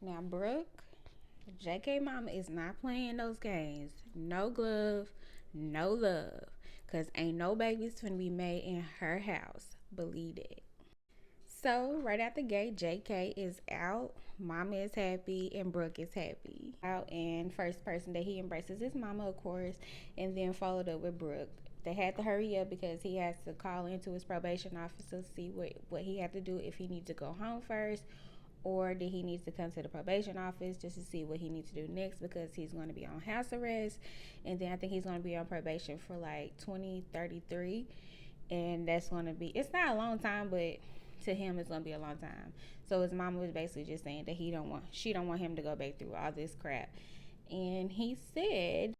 Now, Brooke, JK mama is not playing those games. No glove, no love. Because ain't no babies finna be made in her house. Believe it. So, right out the gate, JK is out. Mama is happy and Brooke is happy. Out, and first person that he embraces is mama, of course, and then followed up with Brooke. They had to hurry up because he has to call into his probation office to see what he had to do, if he needs to go home first or did he needs to come to the probation office just to see what he needs to do next, because he's going to be on house arrest, and then I think he's going to be on probation for like 2033, and that's going to be, it's not a long time, but to him it's going to be a long time. So his mama was basically just saying that she don't want him to go back through all this crap. And he said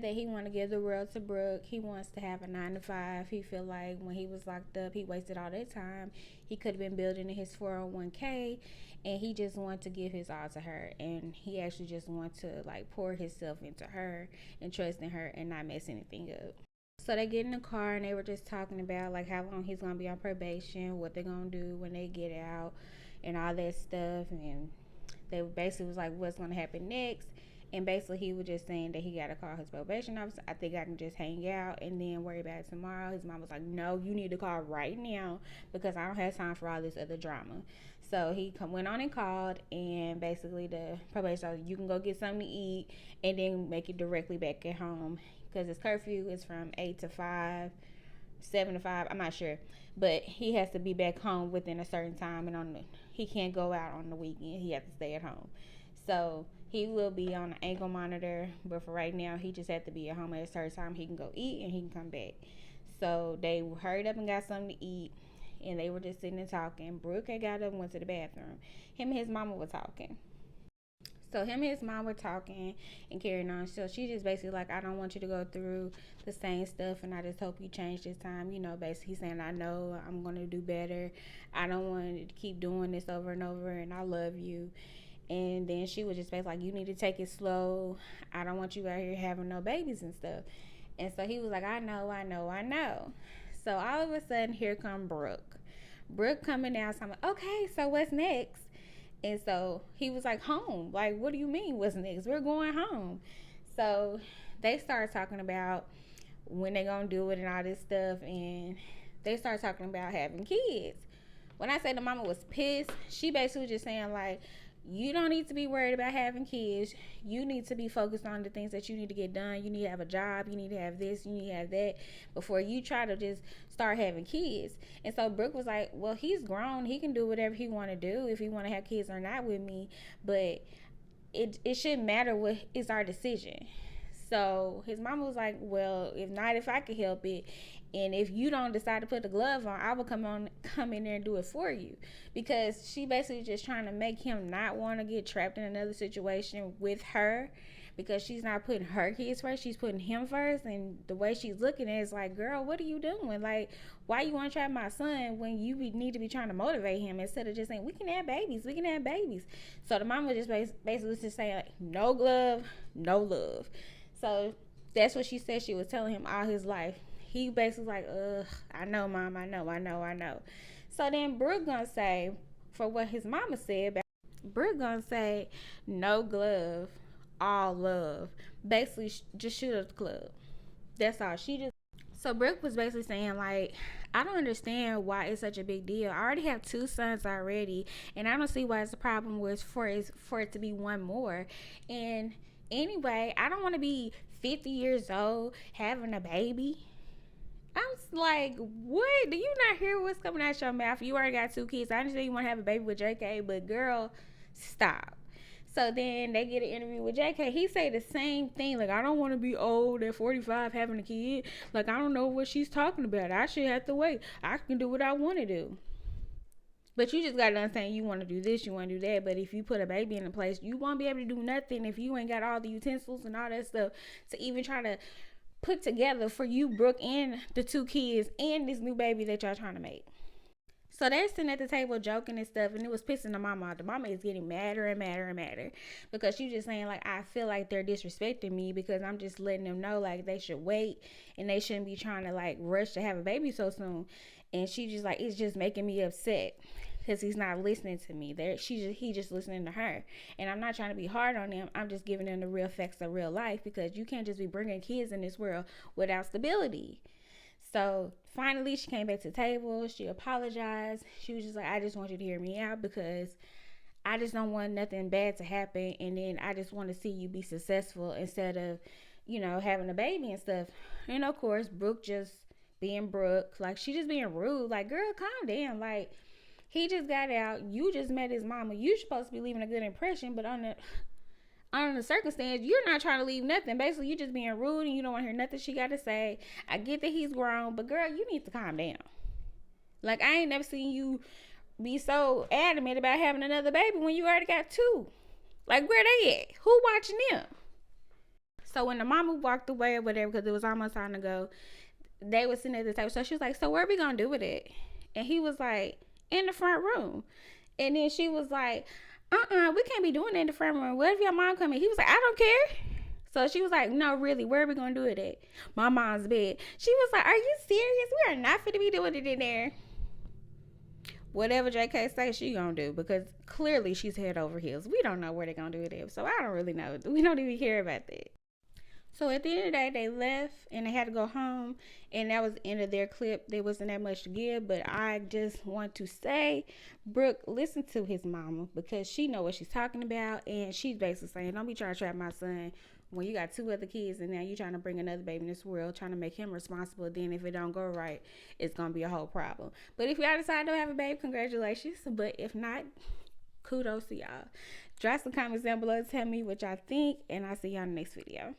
that he want to give the world to Brooke. He wants to have a 9 to 5. He feel like when he was locked up, he wasted all that time. He could have been building his 401k, and he just wanted to give his all to her. And he actually just want to like pour himself into her and trust in her and not mess anything up. So they get in the car and they were just talking about like how long he's gonna be on probation, what they're gonna do when they get out, and all that stuff. And they basically was like, what's gonna happen next? And basically, he was just saying that he got to call his probation officer. I think I can just hang out and then worry about it tomorrow. His mom was like, no, you need to call right now because I don't have time for all this other drama. So he went on and called, and basically the probation officer, you can go get something to eat and then make it directly back at home because his curfew is from 8 to 5. 7 to 5, I'm not sure, but he has to be back home within a certain time, and he can't go out on the weekend. He has to stay at home. So he will be on an ankle monitor, but for right now, he just had to be at home at a certain time. He can go eat and he can come back. So they hurried up and got something to eat, and they were just sitting and talking. Brooke had got up and went to the bathroom. Him and his mama were talking. So him and his mom were talking and carrying on. So she just basically like, I don't want you to go through the same stuff, and I just hope you change this time. Basically saying, I know I'm going to do better. I don't want to keep doing this over and over, and I love you. And then she was just basically like, you need to take it slow. I don't want you out here having no babies and stuff. And so he was like, I know. So all of a sudden, here come Brooke. Brooke coming out, so I'm like, okay, so what's next? And so he was like, home. Like, what do you mean what's next? We're going home. So they started talking about when they gonna do it and all this stuff, and they started talking about having kids. When I say the mama was pissed, she basically was just saying like, you don't need to be worried about having kids. You need to be focused on the things that you need to get done. You need to have a job. You need to have this. You need to have that before you try to just start having kids. And so Brooke was like, well, he's grown. He can do whatever he want to do, if he want to have kids or not with me. But it shouldn't matter what is our decision. So his mama was like, well, if not, if I could help it, and if you don't decide to put the glove on, I will come in there and do it for you. Because she basically just trying to make him not want to get trapped in another situation with her, because she's not putting her kids first, she's putting him first. And the way she's looking at it is like, girl, what are you doing? Like, why you want to trap my son when you need to be trying to motivate him instead of just saying, we can have babies. So the mama just basically just saying like, no glove, no love. So that's what she said she was telling him all his life. He basically like, I know, mom, I know. So then Brooke gonna say, for what his mama said, Brooke gonna say, no glove, all love. Basically, just shoot up the club. That's all. So Brooke was basically saying like, I don't understand why it's such a big deal. I already have 2 sons already, and I don't see why it's a problem for it to be one more. And anyway, I don't want to be 50 years old having a baby. I'm like, what? Do you not hear what's coming out your mouth? You already got 2 kids. I understand you want to have a baby with JK, but girl, stop. So then they get an interview with JK. He say the same thing. Like, I don't want to be old at 45 having a kid. Like, I don't know what she's talking about. I should have to wait. I can do what I want to do. But you just got to understand, you want to do this, you want to do that. But if you put a baby in a place, you won't be able to do nothing if you ain't got all the utensils and all that stuff to even try to put together for you, Brooke, and the 2 kids and this new baby that y'all trying to make. So they're sitting at the table joking and stuff, and it was pissing the mama off. The mama is getting madder and madder and madder because she's just saying like, I feel like they're disrespecting me because I'm just letting them know like they should wait and they shouldn't be trying to like rush to have a baby so soon. And she just like, it's just making me upset. because he's not listening to me. He just listening to her, and I'm not trying to be hard on them. I'm just giving them the real facts of real life, because you can't just be bringing kids in this world without stability. So finally, she came back to the table. She apologized. She was just like, I just want you to hear me out, because I just don't want nothing bad to happen, and then I just want to see you be successful instead of, having a baby and stuff. And of course, Brooke just being Brooke, like, she just being rude. Like, girl, calm down. Like, he just got out. You just met his mama. You supposed to be leaving a good impression, but on the circumstance, you're not trying to leave nothing. Basically, you just being rude and you don't want to hear nothing she got to say. I get that he's grown, but girl, you need to calm down. Like, I ain't never seen you be so adamant about having another baby when you already got two. Like, where they at? Who watching them? So when the mama walked away or whatever, because it was almost time to go, they were sitting at the table. So she was like, so what are we going to do with it? And he was like, in the front room. And then she was like, we can't be doing it in the front room. What if your mom come in? He was like, I don't care. So she was like, no, really, where are we going to do it at? My mom's bed. She was like, are you serious? We are not going to be doing it in there. Whatever JK says, she gonna do, because clearly she's head over heels. We don't know where they're gonna do it at, so I don't really know. We don't even care about that. So at the end of the day, they left and they had to go home, and that was the end of their clip. There wasn't that much to give, but I just want to say, Brooke, listen to his mama, because she know what she's talking about, and she's basically saying, don't be trying to trap my son when you got two other kids, and now you're trying to bring another baby in this world, trying to make him responsible. Then if it don't go right, it's gonna be a whole problem. But if y'all decide to have a baby, congratulations. But if not, kudos to y'all. Drop some comments down below to tell me what y'all think, and I'll see y'all in the next video.